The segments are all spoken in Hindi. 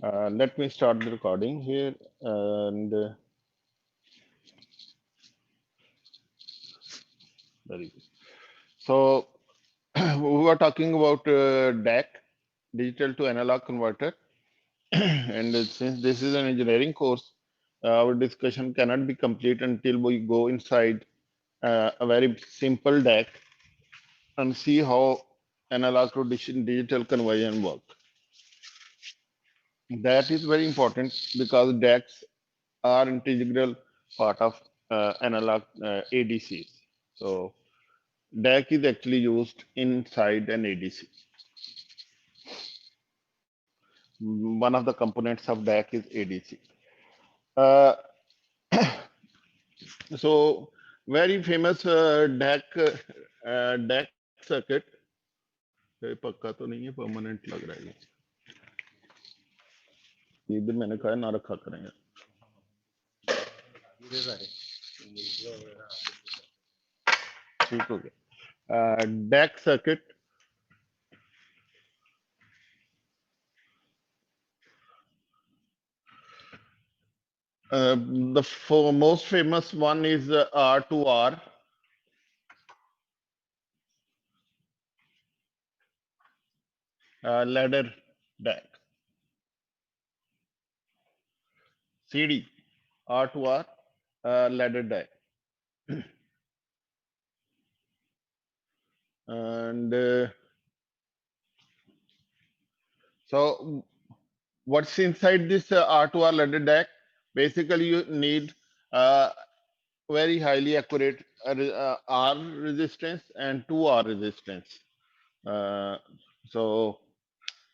Let me start the recording here. And very good. So we were talking about DAC, digital to analog converter. And since this is an engineering course, our discussion cannot be complete until we go inside a very simple DAC and see how analog to digital conversion work. That is very important because DACs are integral part of analog ADCs. So DAC is actually used inside an ADC. One of the components of DAC is ADC. Uh, so very famous DAC circuit. ये पक्का तो नहीं है, परमानेंट लग रहा है ये इधर मैंने कहा ना रखा करेंगे ठीक हो गया DAC circuit. The most famous one is R2R, ladder DAC. CD, R2R, ladder DAC. And so what's inside this R2R ladder DAC? Basically, you need very highly accurate R resistance and 2R resistance. So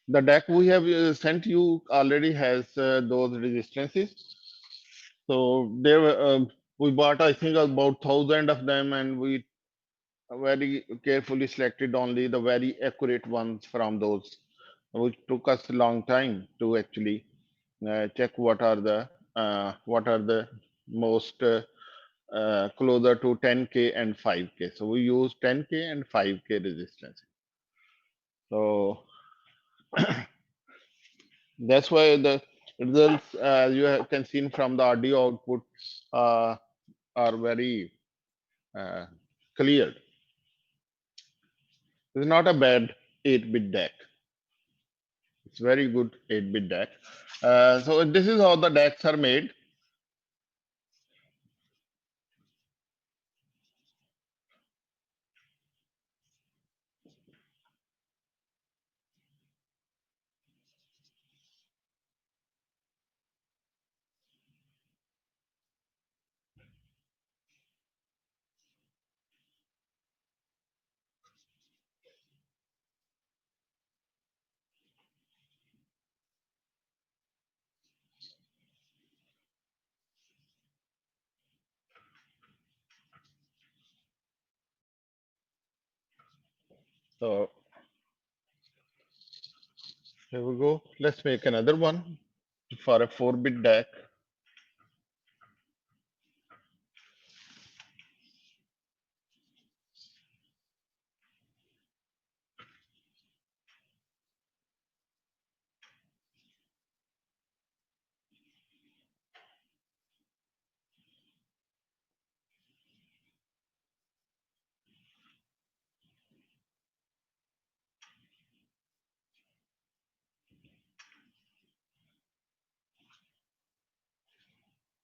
the DAC we have sent you already has those resistances. So there we bought I think about 1,000 of them, and we very carefully selected only the very accurate ones from those, which took us a long time to actually check what are the most closer to 10K and 5K. So we use 10K and 5K resistance. So that's why the results, you can see from the audio output, uh, are very uh, clear. It's not a bad 8-bit DAC. It's very good 8-bit DAC. So this is how the DACs are made. So here we go. Let's make another one for a 4-bit DAC.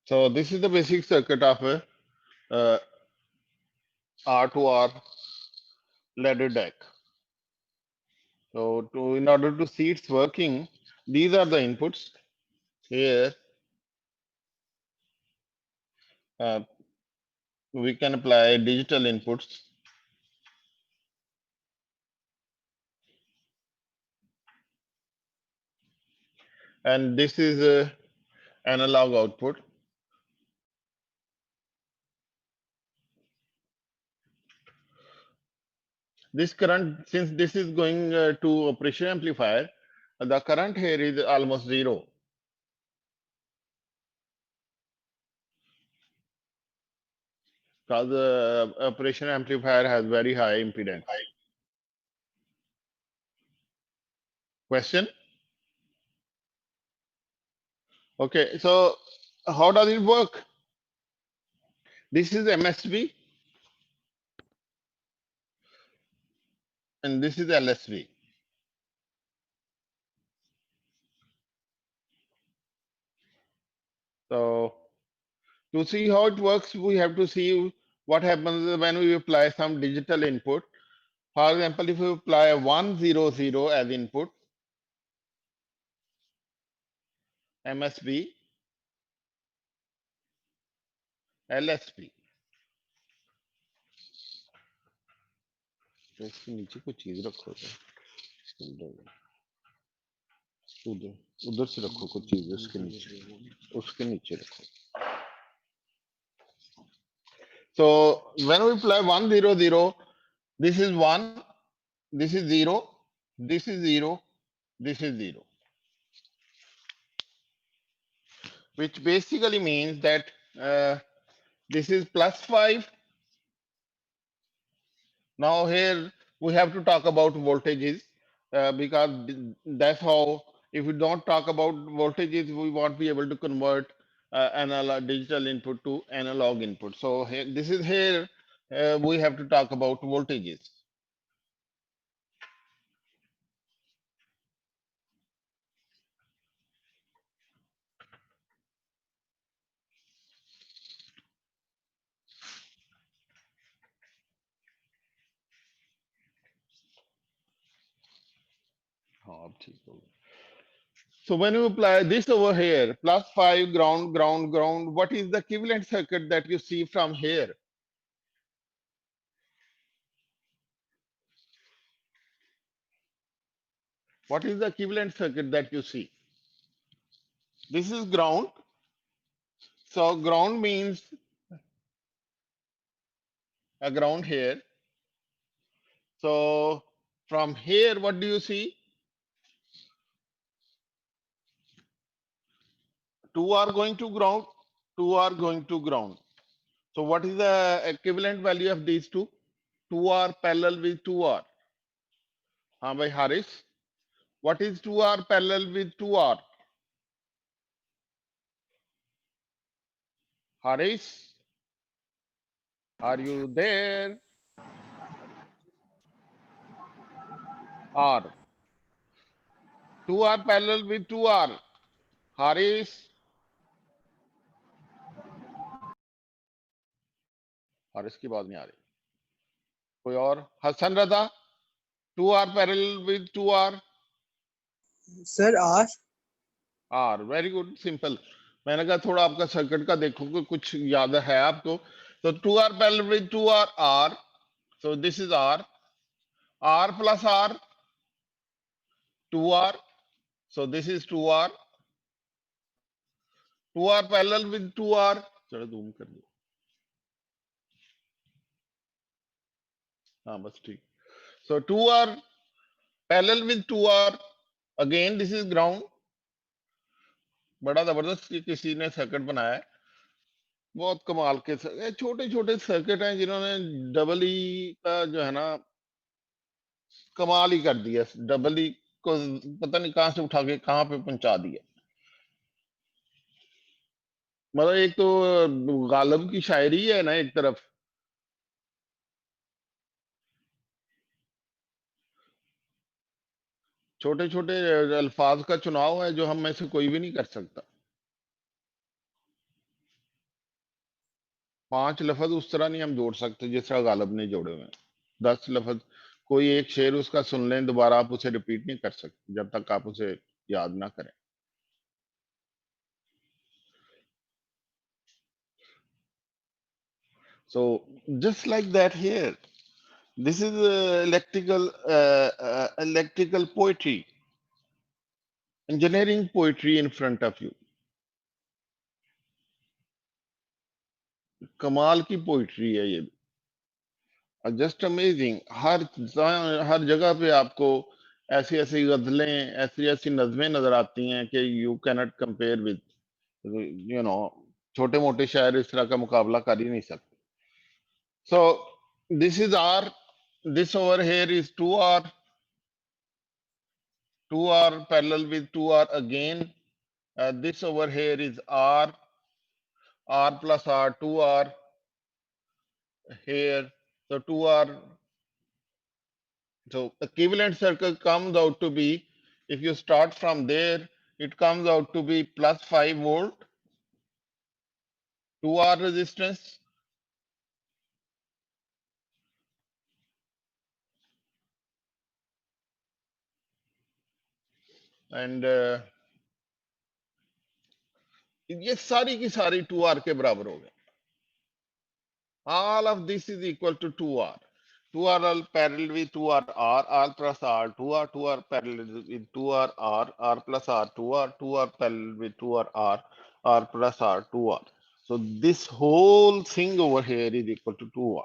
So this is the basic circuit of a uh, R2R ladder DAC. So in order to see it's working, these are the inputs. Here uh, we can apply digital inputs. And this is a analog output. This current, since this is going to operation amplifier, the current here is almost zero. Because the operation amplifier has very high impedance. Question? Okay, so how does it work? This is MSB and this is LSB. So to see how it works, we have to see what happens when we apply some digital input. For example, if we apply 100 as input, MSB, LSB. तो इसके नीचे कुछ चीज रखो तो उधर उधर से रखो कुछ चीज उसके नीचे रखो. So when we apply 100, this is 1, this is 0, this is 0, this is 0, which basically means that this is plus 5. Now here we have to talk about voltages because that's how, if we don't talk about voltages, we won't be able to convert analog digital input to analog input. So here, this is here we have to talk about voltages. So when you apply this over here, plus 5, ground, ground, ground, what is the equivalent circuit that you see from here? What is the equivalent circuit that you see? This is ground. So ground means a ground here. So from here, what do you see? Two are going to ground, two are going to ground. So what is the equivalent value of these two? 2R parallel with 2R. By Haris. What is 2R parallel with 2R? Haris, are you there? R. 2R parallel with 2R. Haris. Haris की बात नहीं आ रही. कोई और? Hasan Raza. 2R parallel with 2R. Sir R. R. Very good. Simple. मैंने कहा थोड़ा आपका सर्किट का देखो कि कुछ याद है आपको. तो 2R parallel with 2R, R. So this is R. R plus R, 2R. So this is 2R. 2R parallel with 2R. चलो जूम कर दो. हाँ बस ठीक. So 2R parallel with 2R. Again this is ground. बड़ा जबरदस्त किसी ने सर्किट बनाया है. बहुत कमाल के छोटे छोटे सर्किट हैं जिन्होंने डबल ई का जो है ना कमाल ही कर दिया. डबल ई को पता नहीं कहां से उठा के कहां पे पहुंचा दिया. मतलब एक तो गालिब की शायरी है ना एक तरफ, छोटे छोटे अल्फाज का चुनाव है जो हम में से कोई भी नहीं कर सकता. 5 लफ्ज उस तरह नहीं हम जोड़ सकते जिस तरह गालिब ने जोड़े हुए हैं. 10 लफ्ज कोई एक शेर उसका सुन लें, दोबारा आप उसे रिपीट नहीं कर सकते जब तक आप उसे याद ना करें. So just like that here, this is electrical poetry, engineering poetry in front of you. कमाल की पोइट्री है ये. Just amazing. हर जगह पे आपको ऐसी ऐसी गजलें, ऐसी ऐसी नज़में नजर आती हैं कि you cannot compare with, you know, छोटे मोटे शायर इस तरह का मुकाबला कर ही नहीं सकते. So this is R. This over here is 2R. 2R parallel with 2R again. This over here is R, R plus R, 2R here. So 2R. So equivalent circle comes out to be, if you start from there, it comes out to be plus 5 volt, 2R resistance, and ये सारी की सारी 2R के बराबर हो गए. All of this is equal to 2R. 2R all parallel with 2R, R plus R, 2R parallel with 2R, R plus R, 2R parallel with 2R, R plus R, 2R. So this whole thing over here is equal to 2R.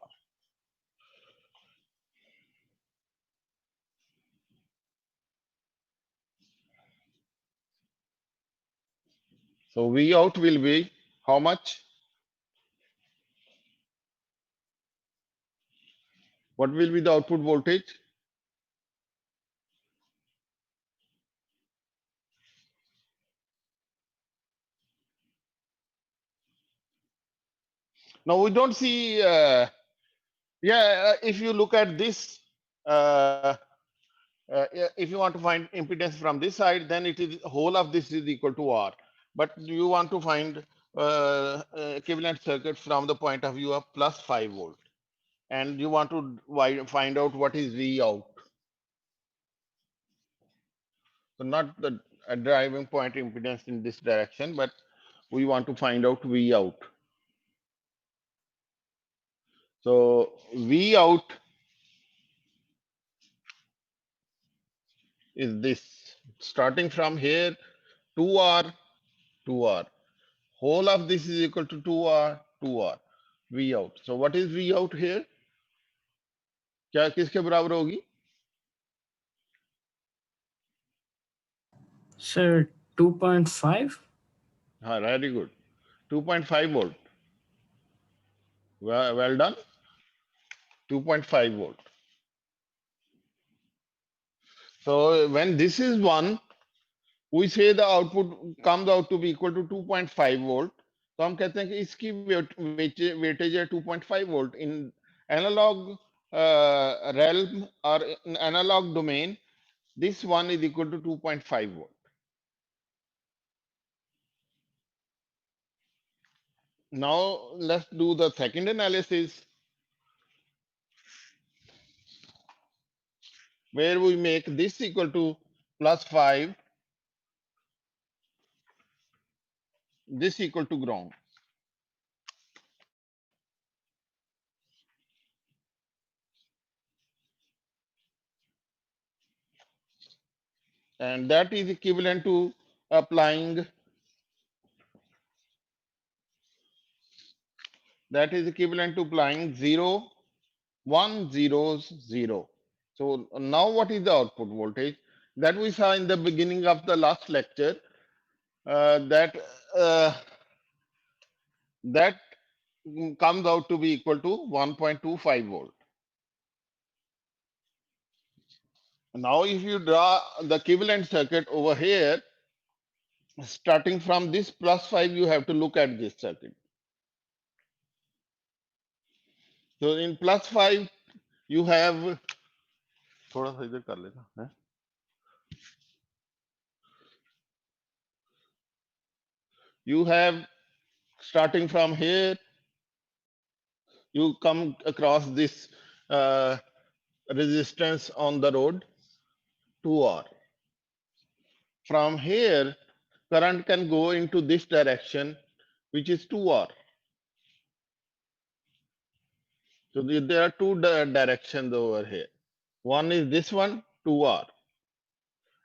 So V out will be how much? What will be the output voltage? Now we don't see, if you look at this, if you want to find impedance from this side, then it is whole of this is equal to R. But you want to find equivalent circuit from the point of view of plus 5 volt. And you want to find out what is V out. So not the driving point impedance in this direction, but we want to find out V out. So V out is this, starting from here, 2R, 2R. Whole of this is equal to 2R, 2R. V out. So what is V out here? क्या किसके बराबर होगी? Sir, 2.5? हाँ, very good. 2.5 volt. Well done. 2.5 volt. So when this is 1, we say the output comes out to be equal to 2.5 volt. तो हम कहते हैं कि इसकी weightage है 2.5 volt. In analog realm or in analog domain, this one is equal to 2.5 volt. Now let's do the second analysis, where we make this equal to plus 5, this equal to ground. And that is equivalent to applying, that is equivalent to applying 0, 1, 0, 0. So now what is the output voltage? That we saw in the beginning of the last lecture, that comes out to be equal to 1.25 volt. Now if you draw the equivalent circuit over here, starting from this plus 5, you have to look at this circuit. So in plus 5, you have, थोड़ा सा इधर कर लेना है, you have, starting from here, you come across this resistance on the road, 2R. From here, current can go into this direction, which is 2R. So there are two directions over here. One is this one, 2R,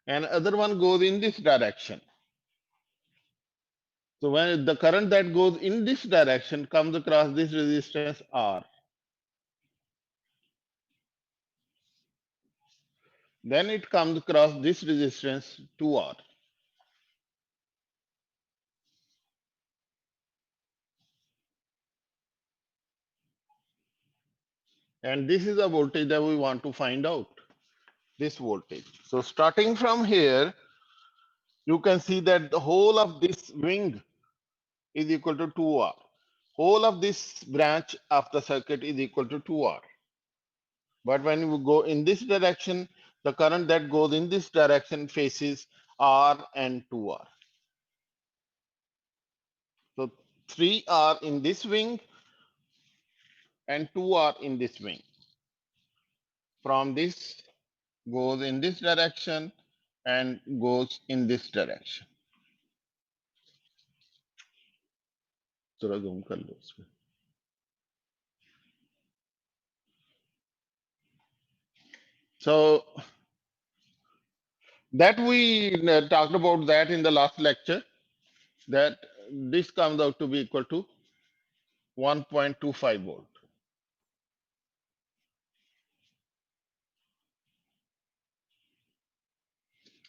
and other one goes in this direction. So when the current that goes in this direction comes across this resistance R, then it comes across this resistance 2R. And this is the voltage that we want to find out, this voltage. So starting from here, you can see that the whole of this wing is equal to 2R. Whole of this branch of the circuit is equal to 2R. But when you go in this direction, the current that goes in this direction faces R and 2R. So 3R in this wing and 2R in this wing. From this goes in this direction and goes in this direction. थोड़ा zoom कर लो उसमें. So that we talked about that in the last lecture, that this comes out to be equal to 1.25 volt.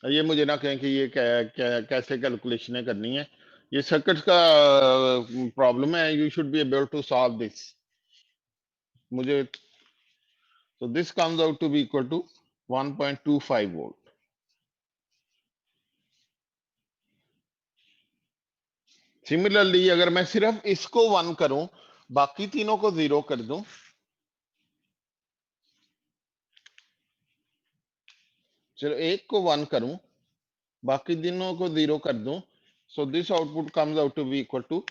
ये मुझे ना कहें कि ये कैसे कैलकुलेशनें करनी है, ये सर्किट का प्रॉब्लम है. You should be able to solve this. मुझे so this comes out to be equal to 1.25 volt. Similarly अगर मैं सिर्फ इसको 1 करूं, बाकी तीनों को 0 कर दूं, चलो एक को 1 करूं, बाकी तीनों को 0 कर दूं, so this output comes out to be equal to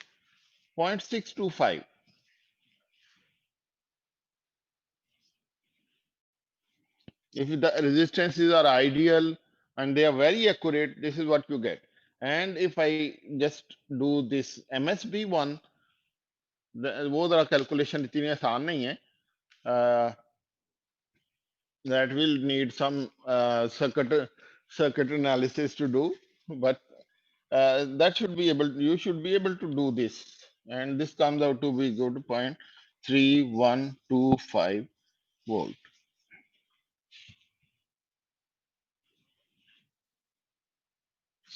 0.625. If the resistances are ideal and they are very accurate, this is what you get. And if I just do this MSB one, वो जरा कैलकुलेशन इतनी आसान नहीं है. That will need some circuit analysis to do, but that should be able. You should be able to do this, and this comes out to be good 0.3125 volt.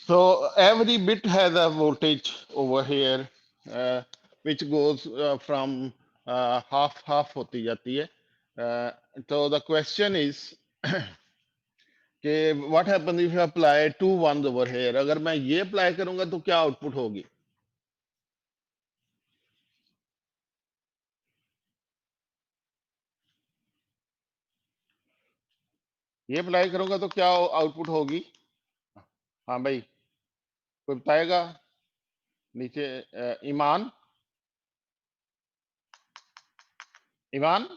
So every bit has a voltage over here, which goes from half होती जाती है. So the question is कि what happens if you apply 2 ones over here? अगर मैं ये अप्लाई करूंगा तो क्या आउटपुट होगी? ये अप्लाई करूंगा तो क्या आउटपुट होगी? हाँ भाई, कोई बताएगा? नीचे ईमान, ईमान,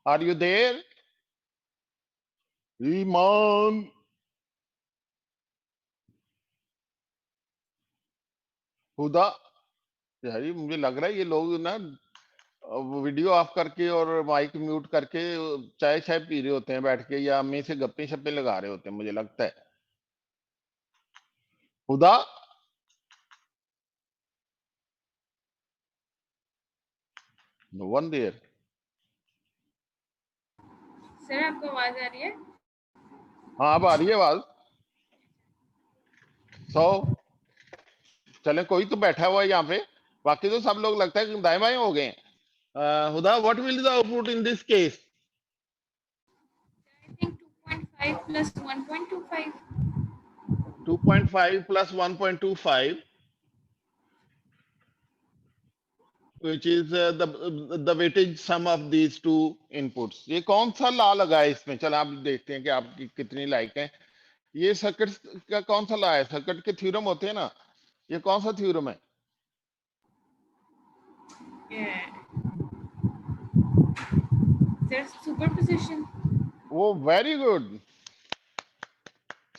आर यू देयर? ईमान, हुदा. यार ये मुझे लग रहा है ये लोग ना वीडियो ऑफ करके और माइक म्यूट करके चाय चाय पी रहे होते हैं बैठ के, या में से गप्पे शप्पे लगा रहे होते हैं, मुझे लगता है. हुदा, नो वन देयर. सर आपको आवाज आ रही है? हाँ अब आ रही है आवाज. चले कोई तो बैठा हुआ है यहाँ पे, बाकी तो सब लोग लगता है कि दाएं बाएं हो गए हैं. Huda, what will the output in this case? I think 2.5 plus 1.25. 2.5 plus 1.25, which is the weightage sum of these two inputs. ये कौन सा लॉ लगा है इसमें? चलो आप देखते हैं कि आपकी कितनी लाइक है. ये सर्किट का कौन सा लॉ है? सर्किट के थ्योरम होते हैं ना, ये कौन सा थ्योरम है? Yeah. There's superposition. वो very good,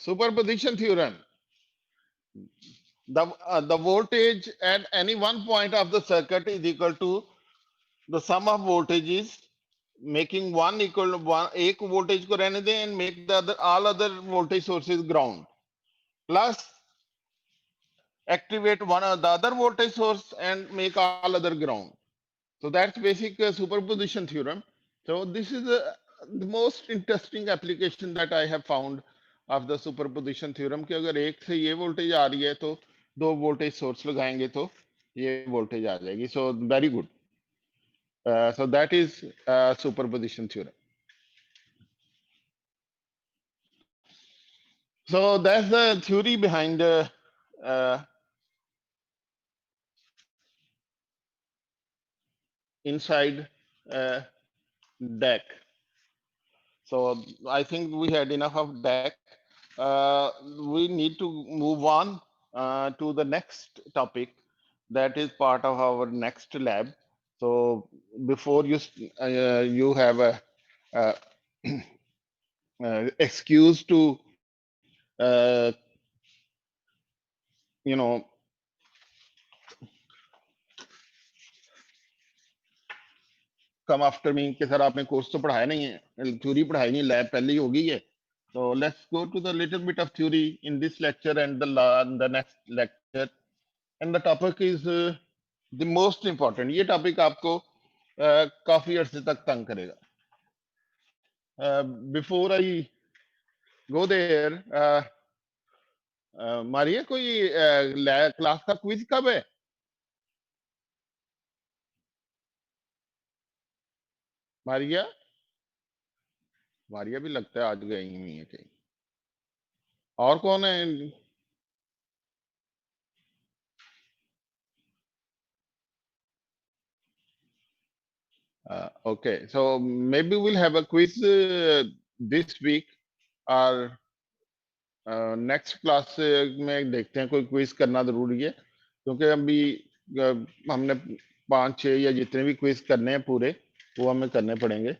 superposition theorem. The voltage at any one point of the circuit is equal to the sum of voltages, making one equal to one. एक voltage को रहने दें and make the other all other voltage sources ground, plus activate one of the other voltage source and make all other ground. So that's basic superposition theorem. So this is the most interesting application that I have found of the superposition theorem, कि अगर एक से ये voltage आ रही है तो दो voltage source लगाएंगे तो ये voltage आ जाएगी. So very good. So that is superposition theorem. So that's the theory behind uh, inside uh, deck. So I think we had enough of deck. We need to move on to the next topic that is part of our next lab. So before you have a, uh excuse to uh, you know come after me कि सर आपने कोर्स तो पढ़ाया नहीं है, थ्योरी पढ़ाई नहीं, लैब पहले ही हो गई है. So let's go to the little bit of theory in this lecture and the next lecture. And the topic is the most important. ये topic आपको काफी अरसे तक तंग करेगा. Before I go there, Maria कोई क्लास का क्विज कब है? मारिया मारिया भी लगता है आज गई हुई है कहीं. और कौन है? Okay, so maybe we'll have a quiz this week और नेक्स्ट क्लास में देखते हैं, कोई क्विज करना जरूरी है क्योंकि अभी हमने 5-6 या जितने भी क्विज करने हैं पूरे वो हमें करने पड़ेंगे.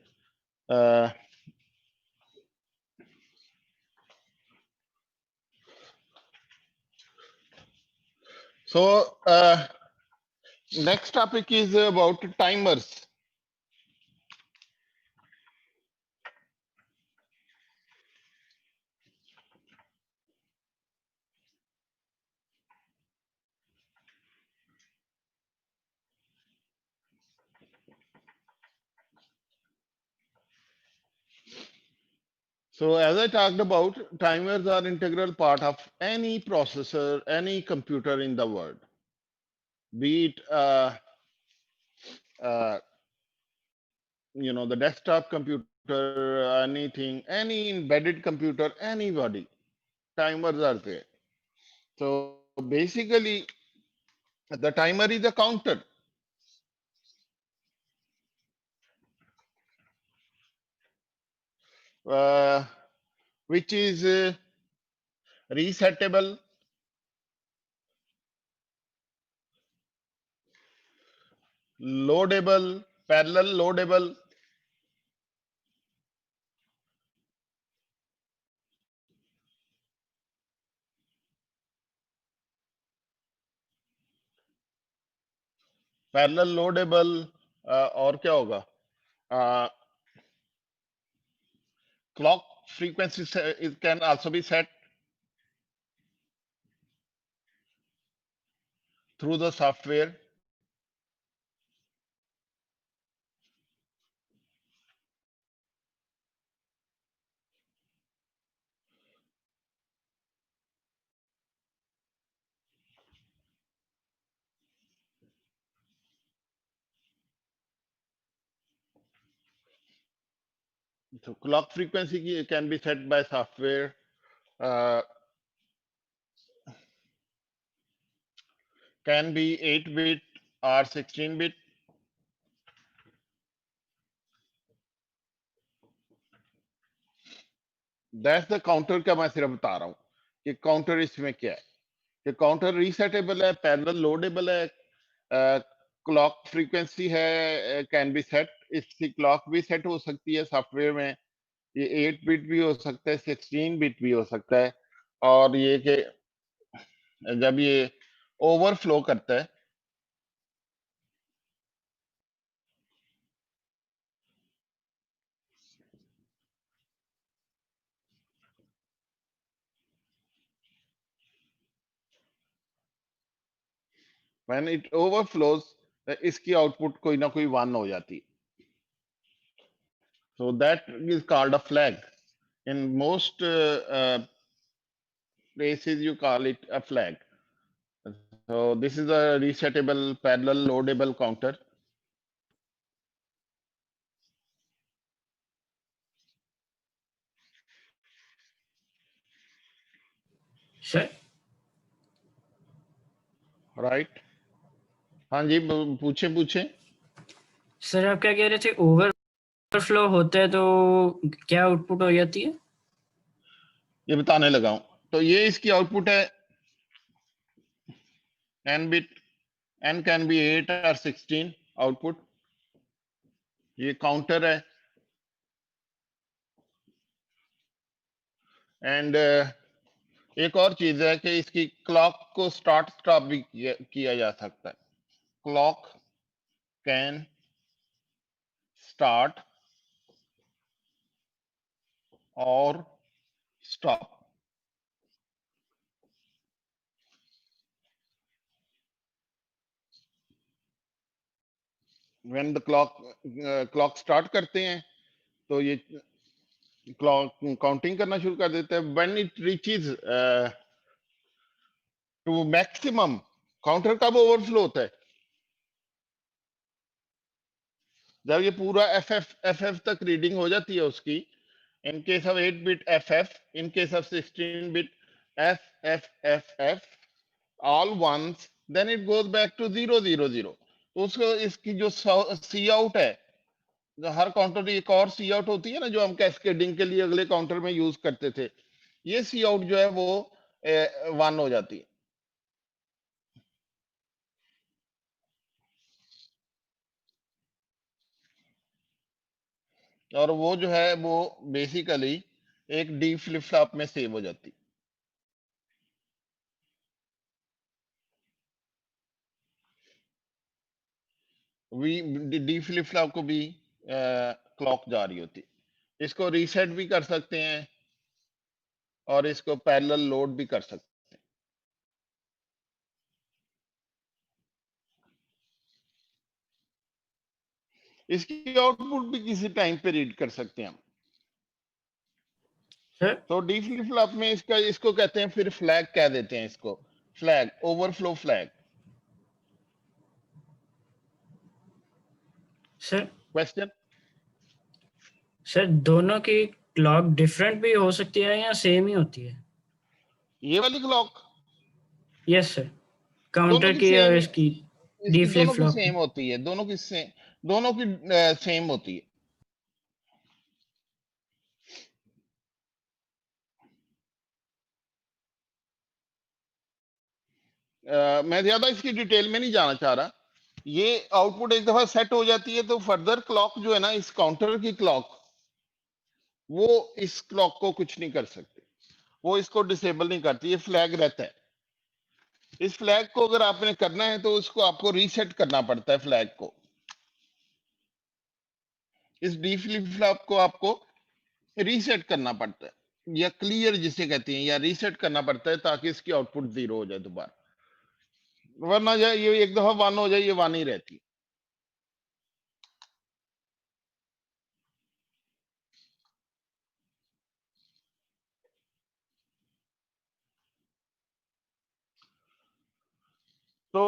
So next topic is about timers. So as I talked about, timers are integral part of any processor, any computer in the world, be it uh, the desktop computer, anything, any embedded computer, anybody, timers are there. So basically, the timer is a counter. Which is resettable, loadable, parallel loadable, parallel loadable, और क्या होगा? Clock frequency it can also be set through the software. So clock frequency can be set by software. Uh, can be 8-bit or 16-bit. That's the counter का मैं सिर्फ बता रहा हूँ कि काउंटर इसमें क्या है, कि काउंटर रीसेटेबल है, पैरेलल लोडेबल है, क्लॉक फ्रीक्वेंसी है, कैन बी सेट. इसकी क्लॉक भी सेट हो सकती है सॉफ्टवेयर में. ये 8-बिट भी हो सकता है, 16-बिट भी हो सकता है. और ये कि जब ये ओवरफ्लो करता है व्हेन इट ओवरफ्लोज, इसकी आउटपुट कोई ना कोई 1 हो जाती है. So that is called a flag. In most places you call it a flag. So this is a resettable parallel loadable counter. Right. हाँ जी, पूछे पूछे। सर आप क्या कह रहे थे, ओवरफ्लो होता है तो क्या आउटपुट हो जाती है? ये बताने लगा हूं। तो ये इसकी आउटपुट है n bit, n can be 8 और 16 आउटपुट। ये काउंटर है एंड एक और चीज है कि इसकी क्लॉक को स्टार्ट स्टॉप भी किया जा सकता है। क्लॉक कैन स्टार्ट और stop. When the clock start करते हैं तो ये क्लॉक काउंटिंग करना शुरू कर देता है। When it reaches to maximum, counter कब ओवरफ्लो होता है? जब ये पूरा एफ तक रीडिंग हो जाती है उसकी। In case of 8 bit F, in case of 16 bit F all ones, then it goes back to 0 0 0। तो उसको इसकी जो सी आउट है, जो हर काउंटर एक और सी आउट होती है ना, जो हम कैस्केडिंग के लिए अगले काउंटर में यूज करते थे, ये सी आउट जो है वो 1 हो जाती है। और वो जो है वो बेसिकली एक डी फ्लिप फ्लॉप में सेव हो जाती। डी फ्लिप फ्लॉप को भी क्लॉक जा रही होती। इसको रीसेट भी कर सकते हैं और इसको पैरेलल लोड भी कर सकते हैं। इसकी आउटपुट भी किसी टाइम पे रीड कर सकते हैं हम। सर तो डी फ्लिप फ्लॉप में इसका, इसको कहते हैं फिर फ्लैग कह देते हैं इसको, flag, overflow flag. Sir question? Sir दोनों की क्लॉक डिफरेंट भी हो सकती है या सेम ही होती है? ये वाली क्लॉक यस सर, दोनों काउंटर की की और सेम, इसकी डी इसकी फ्लिप दोनों की फ्लॉप सेम की। होती है, दोनों की सेम होती है। मैं ज्यादा इसकी डिटेल में नहीं जाना चाह रहा। ये आउटपुट एक दफा सेट हो जाती है तो फर्दर क्लॉक जो है ना, इस काउंटर की क्लॉक, वो इस क्लॉक को कुछ नहीं कर सकती, वो इसको डिसेबल नहीं करती, ये फ्लैग रहता है। इस फ्लैग को अगर आपने करना है तो उसको आपको रीसेट करना पड़ता है फ्लैग को। इस डी फ्लिप फ्लॉप को आपको रीसेट करना पड़ता है, या क्लियर जिसे कहते हैं, या रीसेट करना पड़ता है ताकि इसकी आउटपुट 0 हो जाए दोबारा। वरना जाए ये एक दफा 1 हो जाए, ये 1 ही रहती। तो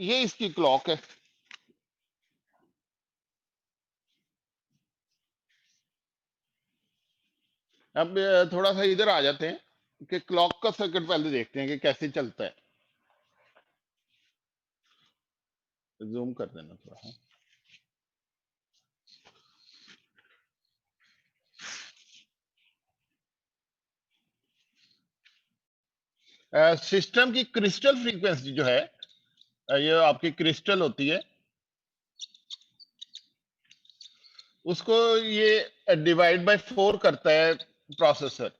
ये इसकी क्लॉक है। अब थोड़ा सा इधर आ जाते हैं कि क्लॉक का सर्किट पहले देखते हैं कि कैसे चलता है। जूम कर देना थोड़ा। सिस्टम की क्रिस्टल फ्रीक्वेंसी जो है, ये आपकी क्रिस्टल होती है, उसको ये डिवाइड बाय 4 करता है प्रोसेसर।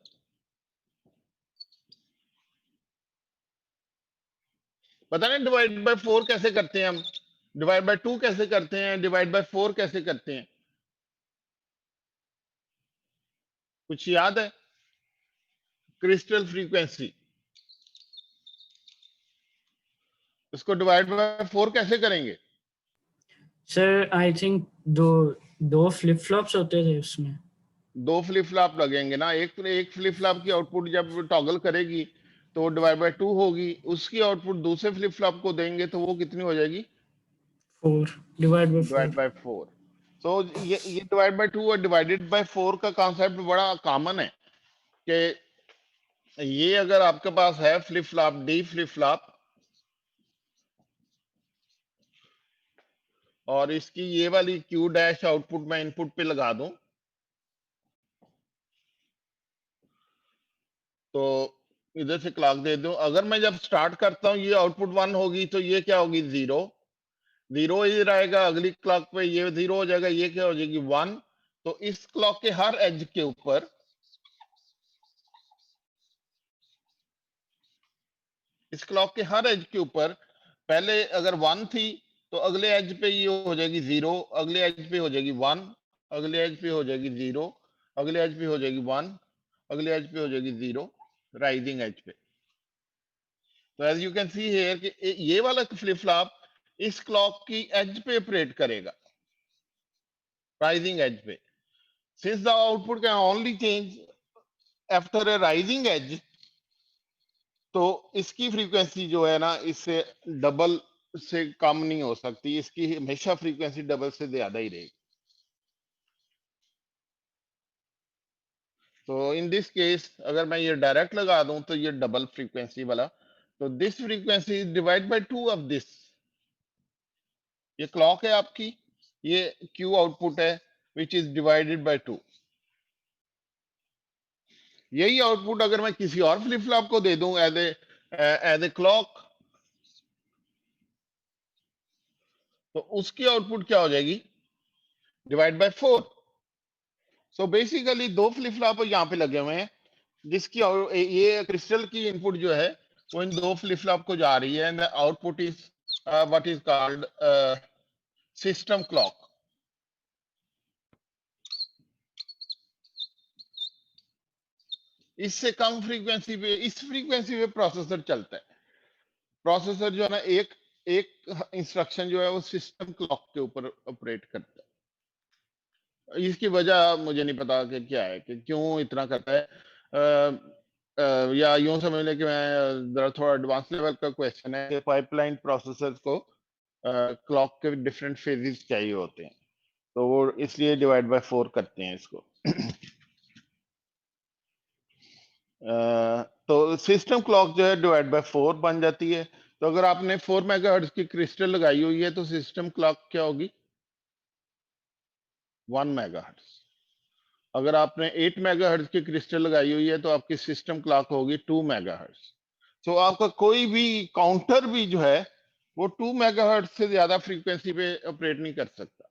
पता नहीं डिवाइड बाय 4 कैसे करते हैं हम, डिवाइड बाय 2 कैसे करते हैं, डिवाइड बाय 4 कैसे करते हैं, कुछ याद है? क्रिस्टल फ्रीक्वेंसी, उसको डिवाइड बाय 4 कैसे करेंगे? सर आई थिंक दो दो फ्लिप फ्लॉप्स होते थे उसमें। 2 फ्लिप फ्लॉप लगेंगे ना। एक फ्लिप फ्लॉप की आउटपुट जब टॉगल करेगी तो वो डिवाइड बाय 2 होगी, उसकी आउटपुट दूसरे फ्लिप फ्लॉप को देंगे तो वो कितनी हो जाएगी? 4 डिवाइड बाय डिवाइड 4। बाय 4। तो ये डिवाइड बाय 2 और डिवाइडेड बाय 4 का कॉन्सेप्ट बड़ा कॉमन है कि ये अगर आपके पास है flip flop, D flip flop, और इसकी ये वाली Q डैश आउटपुट मैं इनपुट पे लगा दूं तो इधर से क्लॉक दे दूं, अगर मैं जब स्टार्ट करता हूं ये आउटपुट 1 होगी तो ये क्या होगी 0, 0 इधर आएगा, अगली क्लॉक पे ये 0 हो जाएगा, ये क्या हो जाएगी 1। तो इस क्लॉक के हर एज के ऊपर, इस क्लॉक के हर एज के ऊपर पहले अगर 1 थी तो अगले एज पे ये हो जाएगी 0, अगले एज पे हो जाएगी 1, अगले एज पे हो जाएगी 0, अगले एज पे हो जाएगी 1, अगले एज पे हो जाएगी 0, राइजिंग एज पे। तो as you can see here कि ये वाला फ्लिप फ्लॉप इस क्लॉक की एज पे ऑपरेट करेगा, राइजिंग एज पे। Since the output can only change after a rising edge, तो इसकी फ्रीक्वेंसी जो है ना इससे डबल से कम नहीं हो सकती, इसकी हमेशा फ्रीक्वेंसी डबल से ज्यादा ही रहेगी। तो इन दिस केस अगर मैं ये डायरेक्ट लगा दूं तो ये डबल फ्रीक्वेंसी वाला, तो this frequency is divide by 2 of this. ये क्लॉक है आपकी, ये Q आउटपुट है विच इज डिवाइडेड बाय 2। यही आउटपुट अगर मैं किसी और फ्लिप फ्लॉप को दे दूं एज ए क्लॉक, तो उसकी आउटपुट क्या हो जाएगी डिवाइड बाय 4। सो बेसिकली दो फ्लिप फ्लॉप यहाँ पे लगे हुए हैं जिसकी ये क्रिस्टल की इनपुट जो है वो इन दो फ्लिप फ्लॉप को जा रही है, and output is what is called system clock. इससे कम फ्रीक्वेंसी पे, इस फ्रीक्वेंसी पे प्रोसेसर चलता है। प्रोसेसर जो है ना एक एक इंस्ट्रक्शन जो है वो सिस्टम क्लॉक के ऊपर ऑपरेट करता है। इसकी वजह मुझे नहीं पता कि क्या है, कि क्यों इतना करता है। या यूं समझ लें कि मैं जरा थोड़ा एडवांस लेवल का क्वेश्चन है कि पाइपलाइन प्रोसेसर को क्लॉक के डिफरेंट फेजेस चाहिए होते हैं, तो वो इसलिए डिवाइड बाय 4 करते हैं इसको। तो सिस्टम क्लॉक जो है डिवाइड बाय 4 बन जाती है। तो अगर आपने 4 मेगाहर्ट्ज की क्रिस्टल लगाई हुई है तो सिस्टम क्लॉक क्या होगी 1 मेगाहर्ट्ज। अगर आपने 8 मेगाहर्ट्ज की क्रिस्टल लगाई हुई है तो आपकी सिस्टम क्लॉक होगी 2 मेगाहर्ट्ज। तो आपका कोई भी काउंटर भी जो है वो 2 मेगाहर्ट्ज से ज्यादा फ्रीक्वेंसी पे ऑपरेट नहीं कर सकता।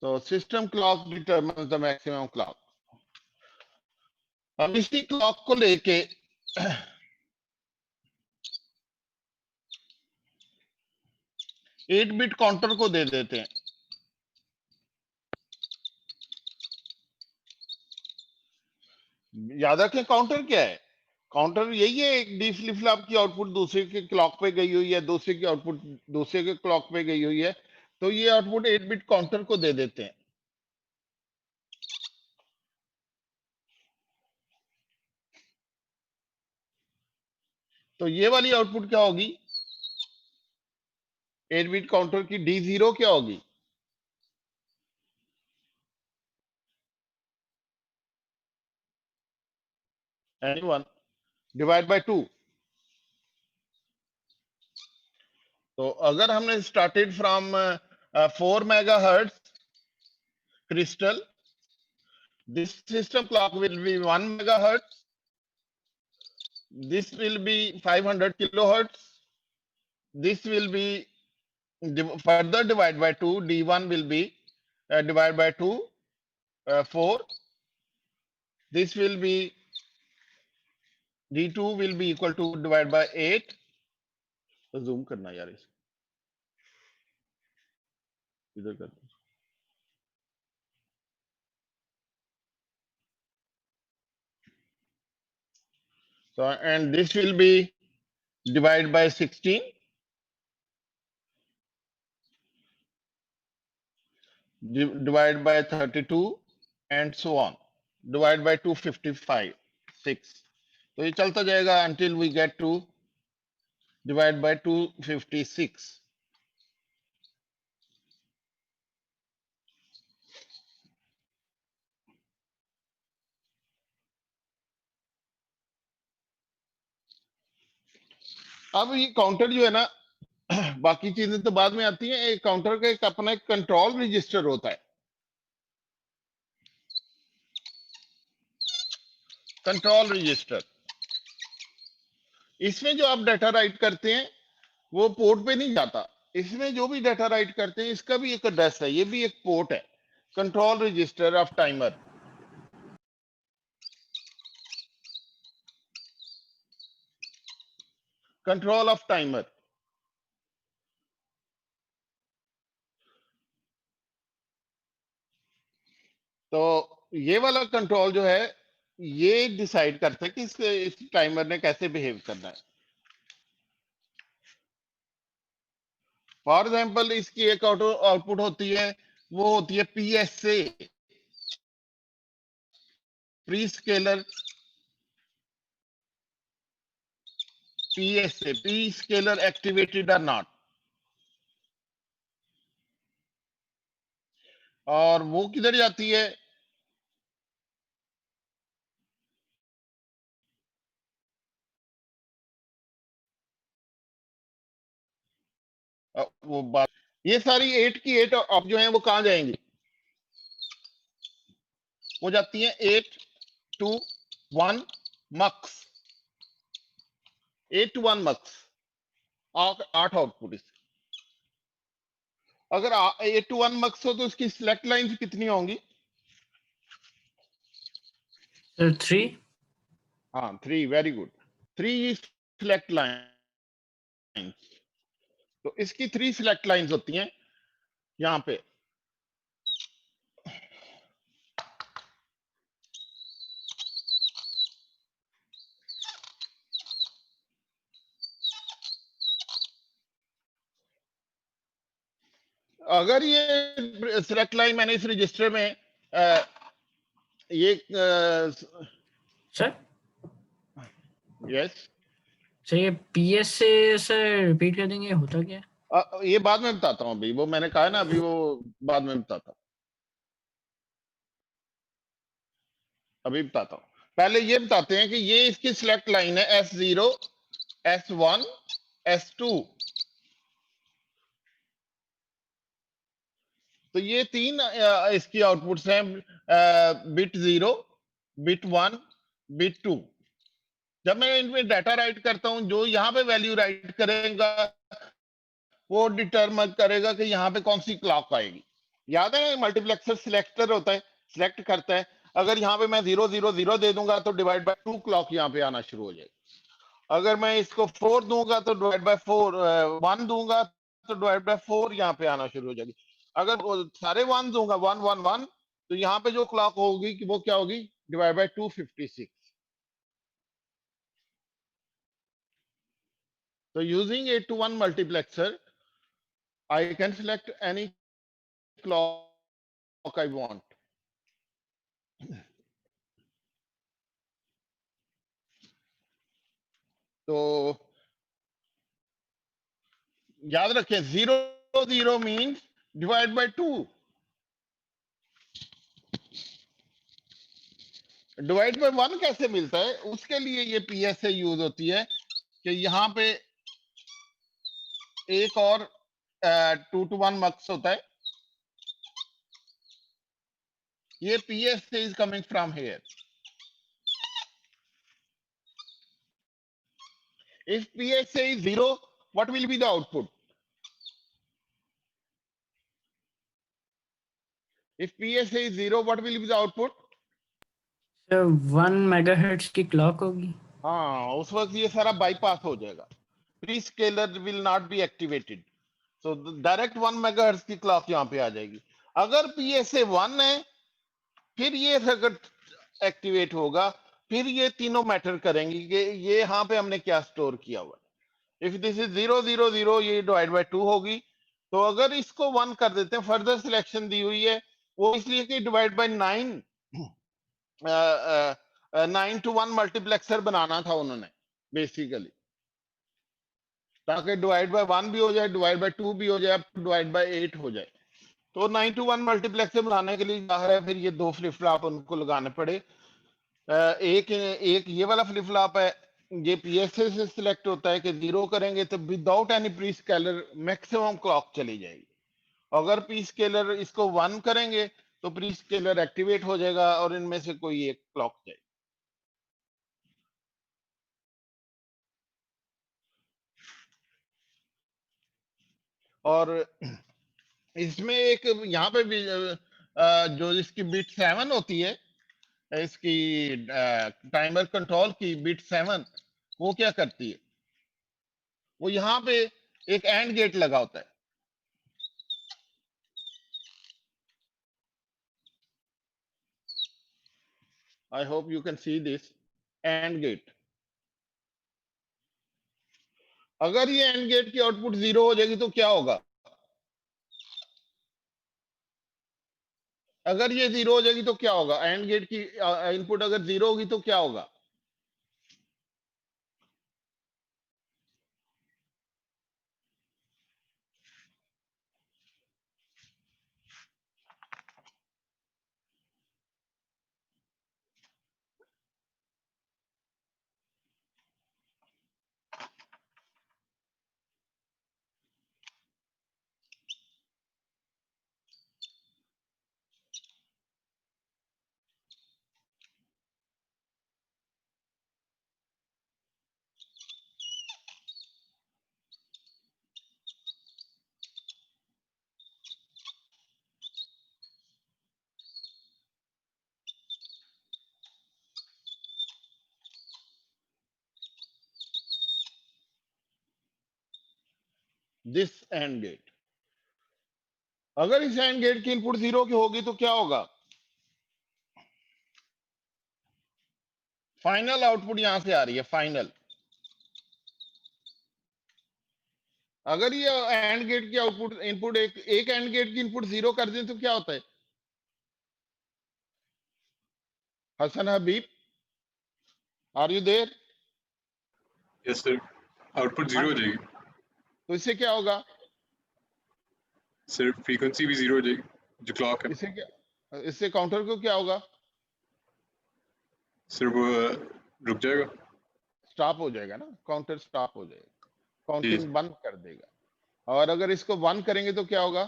तो system clock determines the maximum clock. अब इसी क्लॉक को लेके 8 बिट काउंटर को दे देते हैं। याद रखें काउंटर क्या है, काउंटर यही है, एक डी फ्लिप फ्लॉप की आउटपुट दूसरे के क्लॉक पे गई हुई है, दूसरे की आउटपुट दूसरे के क्लॉक पे गई हुई है, तो ये आउटपुट 8 बिट काउंटर को दे देते हैं। तो ये वाली आउटपुट क्या होगी 8 बिट काउंटर की D0 क्या होगी एनीवन डिवाइड बाय 2। तो अगर हमने started from 4 megahertz crystal, this system clock will be 1 megahertz, this will be 500 kilohertz, this will be further divide by 2, D1 will be divided by 2, 4, this will be D2 will be equal to divided by 8। तो जूम करना यार इस इधर कर। So and this will be divided by 16, divided by 32, and so on, divided by 255 6। तो ये चलता जाएगा until we get to divide by 256। अब ये काउंटर जो है ना बाकी चीजें तो बाद में आती हैं। एक काउंटर का एक अपना एक कंट्रोल रजिस्टर होता है, कंट्रोल रजिस्टर। इसमें जो आप डाटा राइट करते हैं वो पोर्ट पे नहीं जाता। इसमें जो भी डाटा राइट करते हैं इसका भी एक एड्रेस है, ये भी एक पोर्ट है, control register off timer. Control off timer. तो ये वाला कंट्रोल जो है ये डिसाइड करता है कि इस टाइमर ने कैसे बिहेव करना है। फॉर एग्जाम्पल इसकी एक आउटपुट होती है, वो होती है PSA, pre scalar. PSA, pre scalar activated और नॉट। और वो किधर जाती है? वो बात, ये सारी 8 की 8 ऑफ जो है वो कहां जाएंगी? वो जाती है 8 to 1 मक्स। 8 to 1 मक्स, 8 output. अगर 8 to 1 मक्स हो तो उसकी सिलेक्ट लाइंस कितनी होंगी? सर 3। हाँ 3, वेरी गुड। 3 select line. तो इसकी 3 सिलेक्ट लाइंस होती हैं यहां पे। अगर ये सिलेक्ट लाइन मैंने इस रजिस्टर में ये सर यस, सर ये PS से सर रिपीट कर देंगे, होता क्या है? ये बाद में बताता हूँ। अभी वो मैंने कहा है ना, अभी वो बाद में बताता हूँ, अभी बताता हूँ। पहले ये बताते हैं कि ये इसकी सिलेक्ट लाइन है S0, S1, S2। तो ये 3 इसकी आउटपुट्स हैं, बिट 0, बिट 1, बिट 2। जब मैं इनमें डाटा राइट करता हूं, जो यहाँ पे वैल्यू राइट करेगा वो डिटरमाइन करेगा कि यहाँ पे कौन सी क्लॉक आएगी। याद है मल्टीप्लेक्सर सिलेक्टर होता है, सिलेक्ट करता है। अगर यहाँ पे मैं 0 0 0 दे दूंगा तो डिवाइड बाय 2 क्लॉक यहाँ पे आना शुरू हो जाएगी। अगर मैं इसको 4 दूंगा तो डिवाइड बाय 4, 1 दूंगा तो डिवाइड बाय 4 यहाँ पे आना शुरू हो जाएगी। अगर सारे 1 दूंगा, 1 1 1, तो यहाँ पे जो क्लॉक होगी कि वो क्या होगी? Divide by 256। So using 8 to 1 multiplexer, I can select any clock I want. तो याद रखें 0 0 means divide by 2। Divide by 1 कैसे मिलता है? उसके लिए ये PSA यूज होती है कि यहाँ पे एक और 2 to 1 मक्स होता है। ये PSA is coming from here. If PSA is 0, what will be the output? If PSA is 0, what will be the output? Sir 1 megahertz की क्लॉक होगी। हाँ, उस वक्त ये सारा बाईपास हो जाएगा। Pre scalar will not be activated, so direct 1 megahertz की क्लॉक यहाँ पे आ जाएगी। अगर PSA 1 है फिर ये सर्किट एक्टिवेट होगा, फिर ये तीनों मैटर करेंगी कि ये यहाँ पे हमने क्या स्टोर किया हुआ है। इफ दिस इज 0 0 0, ये डिवाइड बाय 2 होगी। तो अगर इसको 1 कर देते हैं, फर्दर सिलेक्शन दी हुई है वो इसलिए कि डिवाइड बाय 9 9 to 1 मल्टीप्लेक्सर बनाना था उन्होंने बेसिकली, ताकि डिवाइड बाय 1 भी हो जाए, डिवाइड बाय 2 भी हो जाए, डिवाइड बाय 8 हो जाए। तो 9 to 1 मल्टीप्लेक्सर बनाने के लिए जाहिर है फिर ये 2 फ्लिप फ्लॉप उनको लगाने पड़े। एक ये वाला फ्लिप फ्लॉप है, ये पीएसए से सिलेक्ट होता है कि 0 करेंगे तो without any pre scalar maximum clock चली जाएगी। अगर प्री स्केलर इसको 1 करेंगे तो प्री स्केलर एक्टिवेट हो जाएगा और इनमें से कोई एक क्लॉक जाएगी। और इसमें एक यहाँ पे भी जो इसकी बिट 7 होती है, इसकी टाइमर कंट्रोल की बिट 7, वो क्या करती है, वो यहाँ पे एक एंड गेट लगा होता है। I hope you can see this and gate. अगर ये एंड गेट की आउटपुट 0 हो जाएगी तो क्या होगा, अगर ये 0 हो जाएगी तो क्या होगा, एंड गेट की इनपुट अगर 0 होगी तो क्या होगा। दिस एंड गेट, अगर इस एंड गेट की इनपुट 0 की होगी तो क्या होगा, फाइनल आउटपुट यहां से आ रही है फाइनल। अगर ये एंड गेट की आउटपुट इनपुट एक एंड गेट की इनपुट 0 कर दें तो क्या होता है, Hasan Habib, are you there. Yes sir, output zero हो जाएगी तो इससे क्या होगा, सर, फ्रीक्वेंसी भी जीरो हो जाएगी जो क्लॉक है इससे क्या, इससे काउंटर को क्या होगा, सर, वो रुक जाएगा स्टॉप हो जाएगा ना, काउंटर स्टॉप हो जाएगा, जी काउंटिंग बंद कर देगा। और अगर इसको 1 करेंगे तो क्या होगा,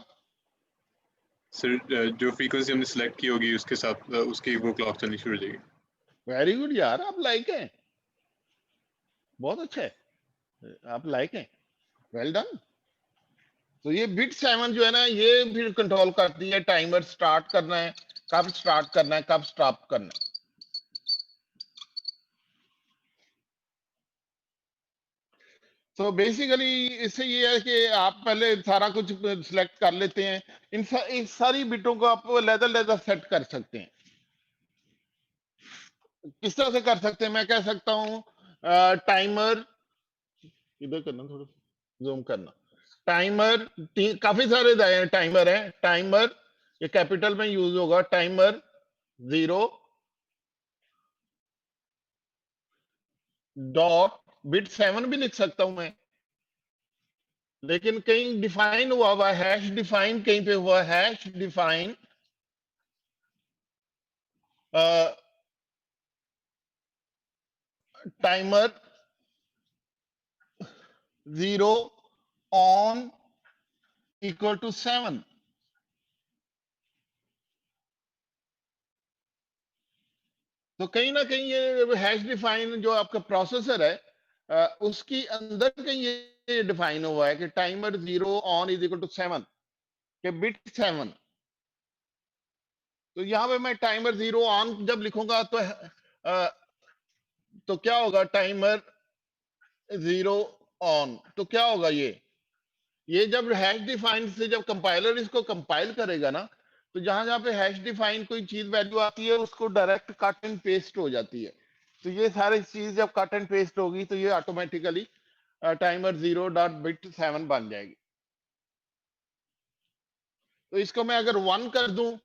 सर, जो फ्रीक्वेंसी हमने सिलेक्ट की होगी उसके साथ उसकी वो क्लॉक चलनी शुरू हो जाएगी। वेरी गुड यार, आप लाइक हैं, बहुत अच्छा है, आप लाइक हैं, वेल डन। तो ये बिट 7 जो है ना, ये भी कंट्रोल करती है टाइमर स्टार्ट करना है, कब स्टार्ट करना है, कब स्टॉप करना है। तो बेसिकली इससे ये है कि आप पहले सारा कुछ सिलेक्ट कर लेते हैं, इन सारी बिटों को आप लेदर लेदर सेट कर सकते हैं। किस तरह से कर सकते हैं, मैं कह सकता हूं टाइमर, इधर करना थोड़ा जूम करना, टाइमर, काफी सारे टाइमर हैं, टाइमर ये कैपिटल में यूज होगा, टाइमर 0 डॉट बिट 7 भी लिख सकता हूं मैं, लेकिन कहीं डिफाइन हुआ है हैश डिफाइन, कहीं पे हुआ hash define timer 0 on equal to 7। तो कहीं ना कहीं ये हैश डिफाइन जो आपका प्रोसेसर है उसकी अंदर कहीं ये डिफाइन हुआ है कि timer 0 on is equal to 7 के बिट 7। तो यहां पे मैं टाइमर 0 ऑन जब लिखूंगा तो क्या होगा, टाइमर 0 ऑन, तो क्या होगा ये जब हैश डिफाइन से जब कंपाइलर इसको कंपाइल करेगा ना, तो जहां जहां पे हैश डिफाइन कोई चीज वैल्यू आती है उसको डायरेक्ट कट एंड पेस्ट हो जाती है। तो ये सारी चीज जब कट एंड पेस्ट होगी तो ये ऑटोमेटिकली टाइमर 0 डॉट बिट 7 बन जाएगी। तो इसको मैं अगर 1 कर दूं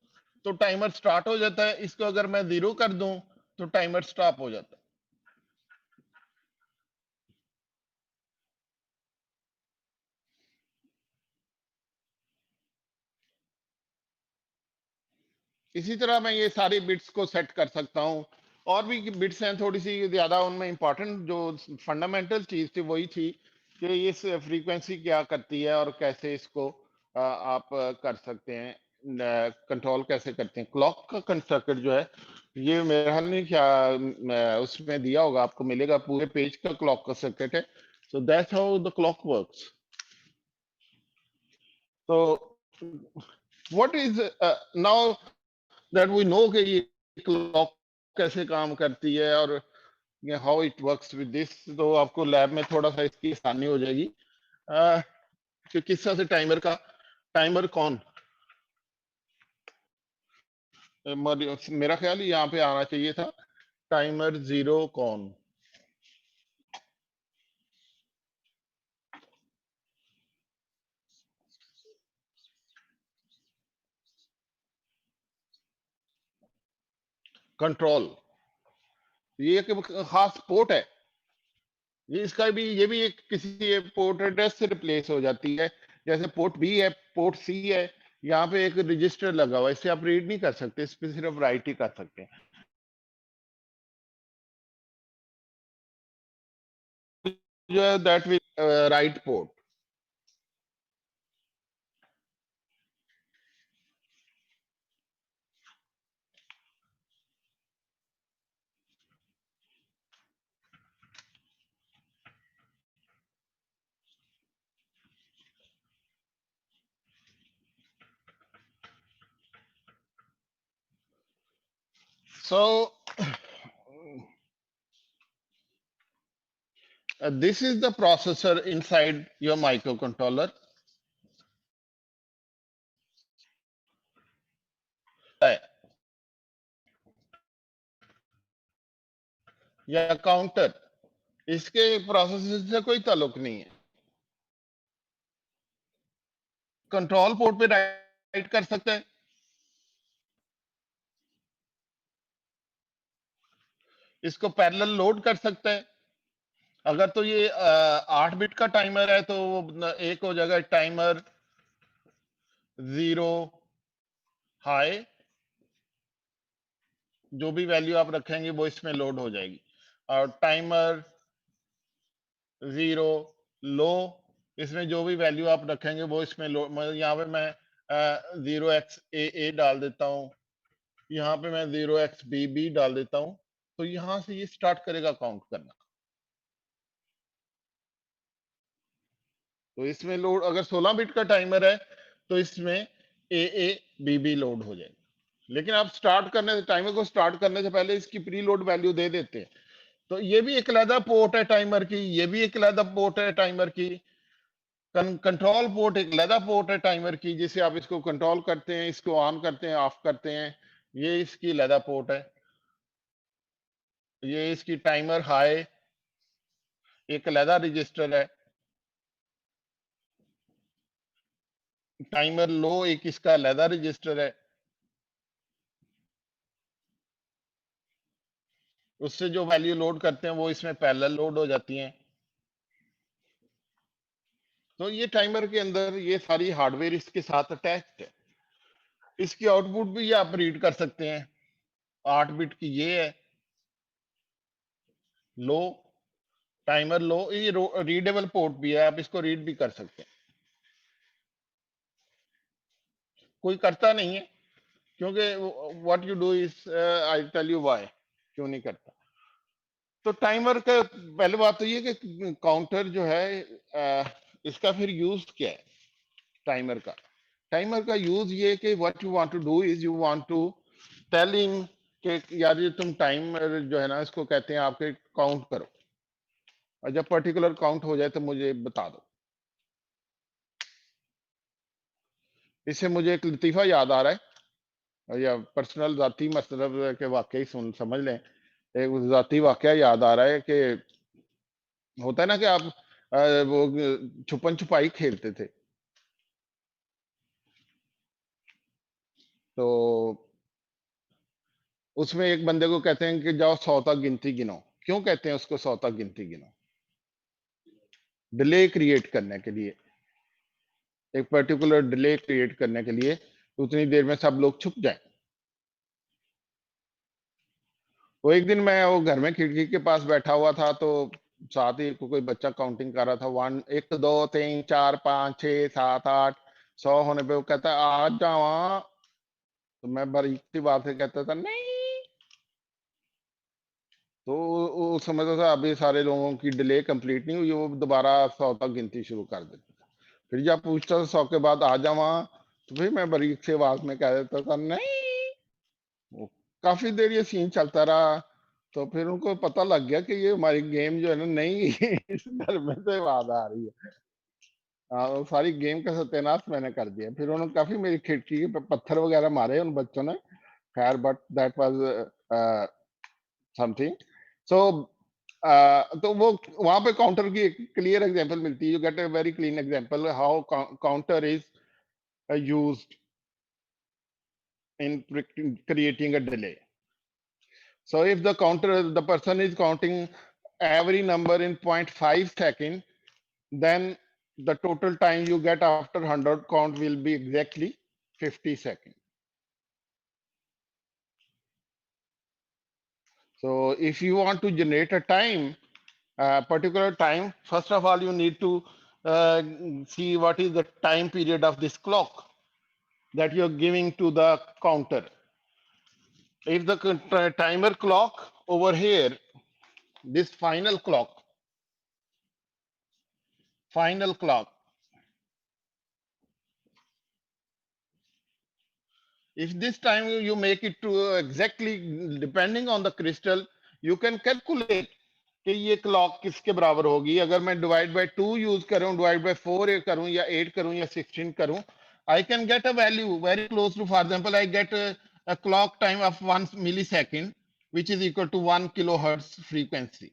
तो टाइमर स्टार्ट हो जाता है, इसको अगर मैं 0 कर दूं तो टाइमर स्टॉप हो जाता है। इसी तरह मैं ये सारी बिट्स को सेट कर सकता हूँ और भी बिट्स हैं थोड़ी सी ज्यादा, उनमें इंपॉर्टेंट जो फंडामेंटल चीज थी वही थी कि इस फ्रीक्वेंसी क्या करती है और कैसे इसको आप कर सकते हैं, कंट्रोल कैसे करते हैं। क्लॉक का कंस्ट्रक्ट जो है ये मेरा ख्याल नहीं क्या उसमें दिया होगा, आपको मिलेगा, पूरे पेज का क्लॉक का सर्किट है। So that's how the clock works. तो what is now that we know कि ये क्लॉक कैसे काम करती है और how it works with this, तो आपको लैब में थोड़ा सा इसकी आसानी हो जाएगी। कि किस तरह से टाइमर कौन, मेरा ख्याल यहाँ पे आना चाहिए था, टाइमर जीरो कौन। कंट्रोल, ये एक खास पोर्ट है, ये भी एक किसी पोर्ट एड्रेस से रिप्लेस हो जाती है। जैसे पोर्ट बी है, पोर्ट सी है, यहाँ पे एक रजिस्टर लगा हुआ है, इससे आप रीड नहीं कर सकते, इस पे सिर्फ राइट ही कर सकते हैं। जो है that will write port. So this is the processor inside your microcontroller. या काउंटर, इसके प्रोसेसर से कोई ताल्लुक नहीं है। कंट्रोल पोर्ट पे राइट कर सकते हैं, इसको पैरेलल लोड कर सकते हैं। अगर तो ये 8 बिट का टाइमर है तो एक हो जाएगा टाइमर जीरो हाई, जो भी वैल्यू आप रखेंगे वो इसमें लोड हो जाएगी। और टाइमर जीरो लो, इसमें जो भी वैल्यू आप रखेंगे वो इसमें लोड, यहाँ पे मैं 0x डाल देता हूँ, यहाँ पे मैं 0xbb डाल देता हूँ, तो यहां से ये स्टार्ट करेगा काउंट करना। तो इसमें लोड, अगर 16 बिट का टाइमर है तो इसमें AABB लोड हो जाएगा। लेकिन आप स्टार्ट करने से, टाइमर को स्टार्ट करने से पहले इसकी प्री लोड वैल्यू दे देते हैं। तो ये भी एक अलग पोर्ट है टाइमर की, ये भी एक अलग पोर्ट है टाइमर की। कंट्रोल पोर्ट एक अलग पोर्ट है टाइमर की, जिसे आप इसको कंट्रोल करते हैं, इसको ऑन करते हैं, ऑफ करते हैं, ये इसकी अलग पोर्ट है। ये इसकी टाइमर हाई एक अलग रजिस्टर है, टाइमर लो एक इसका अलग रजिस्टर है, उससे जो वैल्यू लोड करते हैं वो इसमें पैरेलल लोड हो जाती हैं। तो ये टाइमर के अंदर ये सारी हार्डवेयर इसके साथ अटैच्ड है। इसकी आउटपुट भी आप रीड कर सकते हैं, 8 बिट की ये है लो, टाइमर लो, ये रीडेबल पोर्ट भी है, आप इसको रीड भी कर सकते हैं। कोई करता नहीं है, क्योंकि what you do is, I tell you why, क्यों नहीं करता। तो टाइमर का पहले बात तो ये कि काउंटर जो है इसका फिर यूज क्या है टाइमर का। टाइमर का यूज ये कि what you want to do is you want to tell him कि यार ये तुम टाइम जो है ना इसको कहते हैं आपके काउंट करो, और जब पर्टिकुलर काउंट हो जाए तो मुझे बता दो। इससे मुझे एक लतीफा याद आ रहा है, या पर्सनल जाती मतलब के वाकई सुन समझ लें, एक जाती वाकया याद आ रहा है कि होता है ना कि आप वो छुपन छुपाई खेलते थे, तो उसमें एक बंदे को कहते हैं कि जाओ 100 तक गिनती गिनो। क्यों कहते हैं उसको 100 तक गिनती गिनो? डिले क्रिएट करने के लिए, एक पर्टिकुलर डिले क्रिएट करने के लिए, उतनी देर में सब लोग छुप जाए। वो एक दिन मैं वो घर में खिड़की के पास बैठा हुआ था, तो साथ ही कोई बच्चा काउंटिंग कर रहा था, 1 1 2 3 4 5 6 7 8 100 होने पे वो कहता आ जावा, तो मैं बारीक सी बात से कहता था नहीं, तो वो समझता था अभी सारे लोगों की डिले कंप्लीट नहीं हुई, वो दोबारा 100 तक गिनती शुरू कर देता था। फिर जब पूछता था 100 के बाद आ जावा, तो फिर मैं बारीक सी आवाज में कह देता था नहीं। वो काफी देर ये सीन चलता रहा, तो फिर उनको पता लग गया कि ये हमारी गेम जो है ना नहीं इस घर में से आवाज आ रही है। हाँ, वो सारी गेम का सत्यानाश मैंने कर दिया। फिर उन्होंने काफी मेरी खिड़की पे पत्थर वगैरह मारे उन बच्चों ने, खैर बट दैट वाज समथिंग। सो तो वो वहां पे काउंटर की एक क्लियर एग्जांपल मिलती है, you get a very clean example how counter is used in creating a delay. So if the person is counting every number in 0.5 second, then the total time you get after 100 count will be exactly 50 seconds. So if you want to generate a time, particular time, first of all, you need to see what is the time period of this clock that you're giving to the counter. If the timer clock over here, this final clock, if this time you make it to exactly depending on the crystal, you can calculate कि ये क्लॉक किसके बराबर होगी। अगर मैं डिवाइड बाय 2 यूज करूं, डिवाइड बाय 4 करूं, या 8 करूं, या 16 करूं, I can get a value very close to, for example I get a clock time of 1 millisecond, which is equal to 1 kilohertz frequency.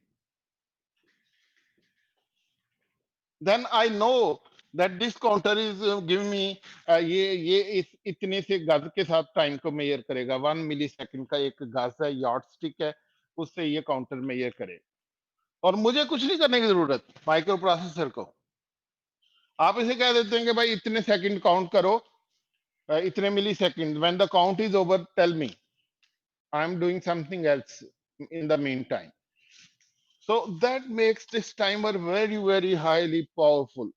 Then I know that this counter is giving me ये इस इतने से गज के साथ टाइम को मेजर करेगा। 1 मिलीसेकंड का एक गज है, यॉर्ड स्टिक है, उससे ये काउंटर मेजर करे, और मुझे कुछ नहीं करने की जरूरत माइक्रो प्रोसेसर को। आप इसे कह देते हैं कि भाई इतने सेकंड काउंट करो, इतने millisecond, when the count is over tell me, I am doing something else in the mean time. So that makes this timer very very highly powerful.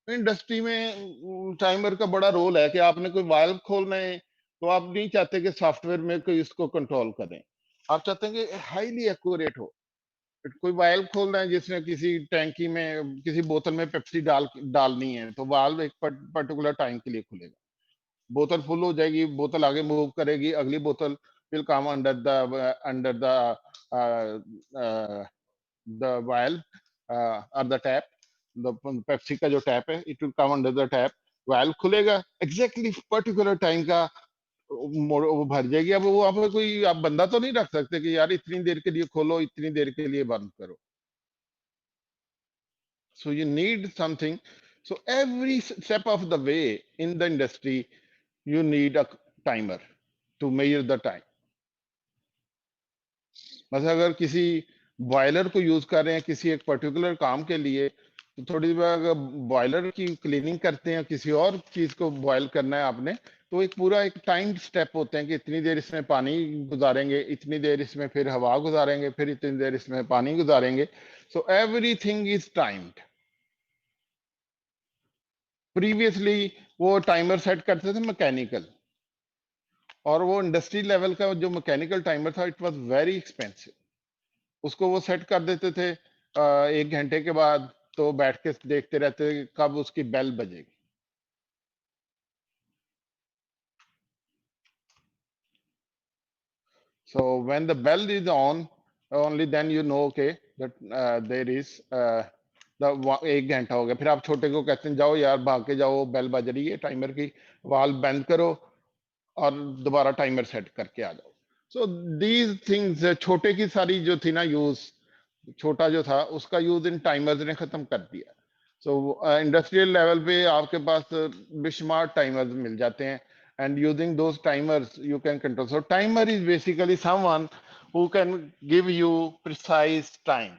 Industry में टाइमर का बड़ा रोल है कि आपने कोई वाल्व खोलना है, तो आप नहीं चाहते कि सॉफ्टवेयर में कोई इसको कंट्रोल करें, आप चाहते हैं कि हाईली एक्यूरेट हो। कोई वाल्व खोलना है जिसमें किसी टैंकी में किसी बोतल में पेप्सी डालनी है, तो वाल्व एक पर्टिकुलर टाइम के लिए खुलेगा, बोतल फुल हो जाएगी, बोतल आगे मूव करेगी, अगली बोतल will come under the valve और द टैप, पेप्सी का जो टैप है, it will come under the tap, valve खुलेगा, एग्जैक्टली पर्टिकुलर टाइम का वो भर जाएगी। अब वो आप कोई आप बंदा तो नहीं रख सकते कि यार इतनी देर के लिए खोलो, इतनी देर के लिए बंद करो। So you need something. So every step of the way in the industry, you need a timer to measure the time. मतलब अगर किसी बॉयलर को यूज कर रहे हैं किसी एक पर्टिकुलर काम के लिए, तो थोड़ी देर अगर बॉयलर की क्लीनिंग करते हैं, किसी और चीज को बॉयल करना है आपने, तो एक पूरा एक टाइम स्टेप होते हैं कि इतनी देर इसमें पानी गुजारेंगे, इतनी देर इसमें फिर हवा गुजारेंगे, फिर इतनी देर इसमें पानी गुजारेंगे। So everything is timed. Previously वो टाइमर सेट करते थे मैकेनिकल, और वो इंडस्ट्री लेवल का जो मैकेनिकल टाइमर था, इट वाज वेरी एक्सपेंसिव। उसको वो सेट कर देते थे 1 घंटे के बाद, तो बैठ के देखते रहते कब उसकी bell बजेगी। So when the bell is on, only then you know okay that there is the 1 घंटा हो गया। फिर आप छोटे को कहते हैं जाओ यार भाग के जाओ, बेल बज रही है टाइमर की, वाल्व बंद करो और दोबारा टाइमर सेट करके आ जाओ। सो दीज थिंग्स, छोटे की सारी जो थी ना यूज, छोटा जो था उसका यूज इन टाइमर्स ने खत्म कर दिया। सो इंडस्ट्रियल लेवल पे आपके पास बेशुमार टाइमर्स मिल जाते हैं, and using those timers you can control. So timer is basically someone who can give you precise time.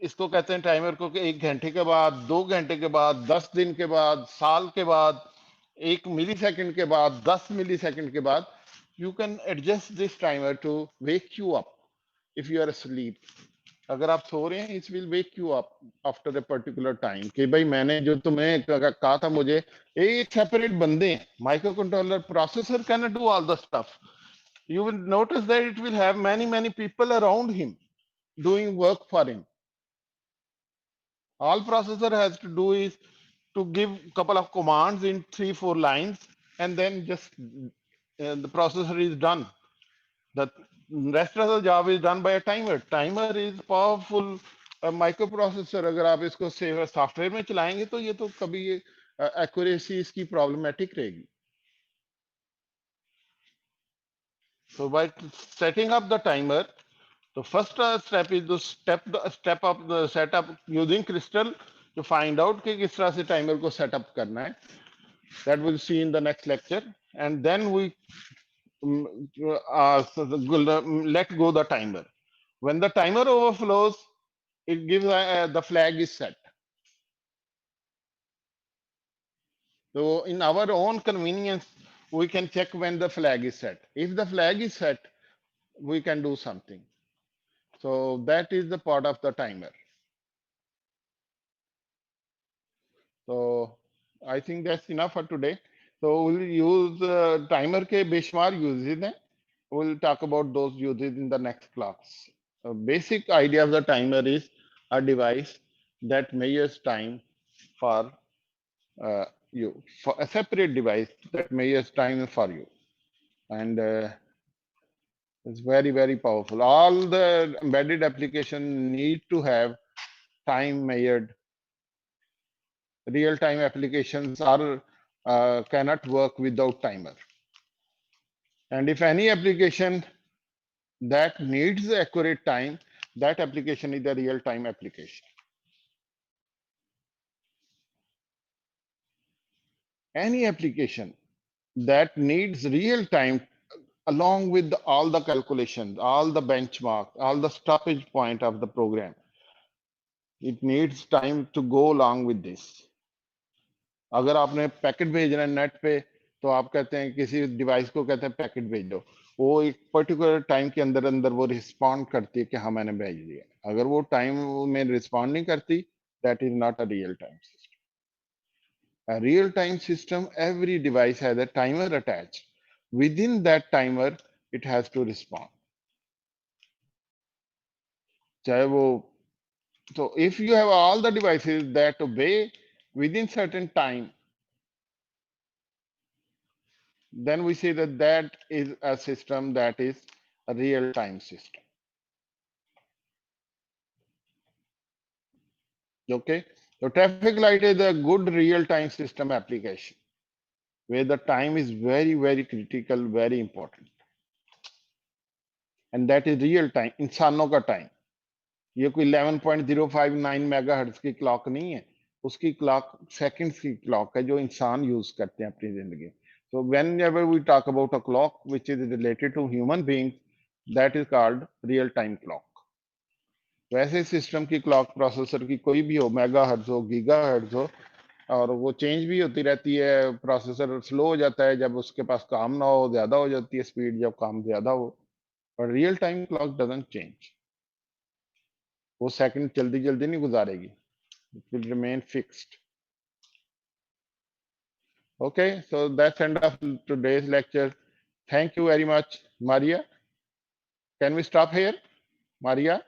इसको कहते हैं टाइमर को कि 1 घंटे के बाद, 2 घंटे के बाद, 10 दिन के बाद, साल के बाद, 1 मिलीसेकंड के बाद, 10 मिलीसेकंड के बाद, you can adjust this timer to wake you up if you are asleep. अगर आप सो रहे हैं, it will wake you up after a particular time कि भाई मैंने जो तुम्हें कहा था, मुझे एक सेपरेट बंदे हैं, micro controller processor cannot do all the stuff. You will notice that it will have many people around him doing work for him. All processor has to do is to give couple of commands in 3-4 lines, and then just the processor is done. The rest of the job is done by a timer. Timer is powerful microprocessor. अगर आप इसको सॉफ्टवेयर में चलाएंगे तो ये तो कभी एक्यूरेसी इसकी प्रॉब्लमेटिक रहेगी. So by setting up the timer, the first step is to step up the setup using Crystal to find out कि किस तरह से timer को set up करना है. That we'll see in the next lecture, and then we let go the timer. When the timer overflows, it gives the flag is set. So in our own convenience, we can check when the flag is set. If the flag is set, we can do something. So that is the part of the timer. So I think that's enough for today. So we'll use timer ke beshmar uses हैं. We'll talk about those uses in the next class. Basic idea of the timer is a device that measures time for you, for a separate device that measures time for you, and it's very powerful. All the embedded application need to have time measured. Real-time applications are cannot work without timer. And if any application that needs accurate time, that application is a real-time application. Any application that needs real time along with all the calculations, all the benchmark, all the stoppage point of the program, it needs time to go along with this. अगर आपने पैकेट भेजना है नेट पे, तो आप कहते हैं किसी डिवाइस को कहते हैं पैकेट भेज दो, वो एक पर्टिकुलर टाइम के अंदर अंदर वो रिस्पॉन्ड करती है कि हाँ मैंने भेज दिया. अगर वो टाइम में रिस्पॉन्ड नहीं करती, that is not a real time system. A real-time system, every device has a timer attached. Within that timer, it has to respond. So if you have all the devices that obey within certain time, then we say that that is a system that is a real-time system. Okay, so traffic light is a good real-time system application where the time is very critical, very important, and that is real time, इंसानों का time. ये कोई 11.059 मेगाहर्ट्ज की क्लॉक नहीं है, उसकी क्लॉक सेकंड्स की क्लॉक है जो इंसान यूज करते हैं अपनी जिंदगी. So whenever we talk about a clock which is related to human beings, that is called real time clock. वैसे सिस्टम की क्लॉक प्रोसेसर की कोई भी हो, मेगाहर्ट्ज हो, गीगाहर्ट्ज हो, और वो चेंज भी होती रहती है. प्रोसेसर स्लो हो जाता है जब उसके पास काम ना हो, ज्यादा हो जाती है स्पीड जब काम ज्यादा हो. और real time clock doesn't change. वो सेकंड जल्दी नहीं गुजारेगी. It will remain fixed. Okay, so that's end of today's lecture. Thank you very much, Maria. Can we stop here, Maria?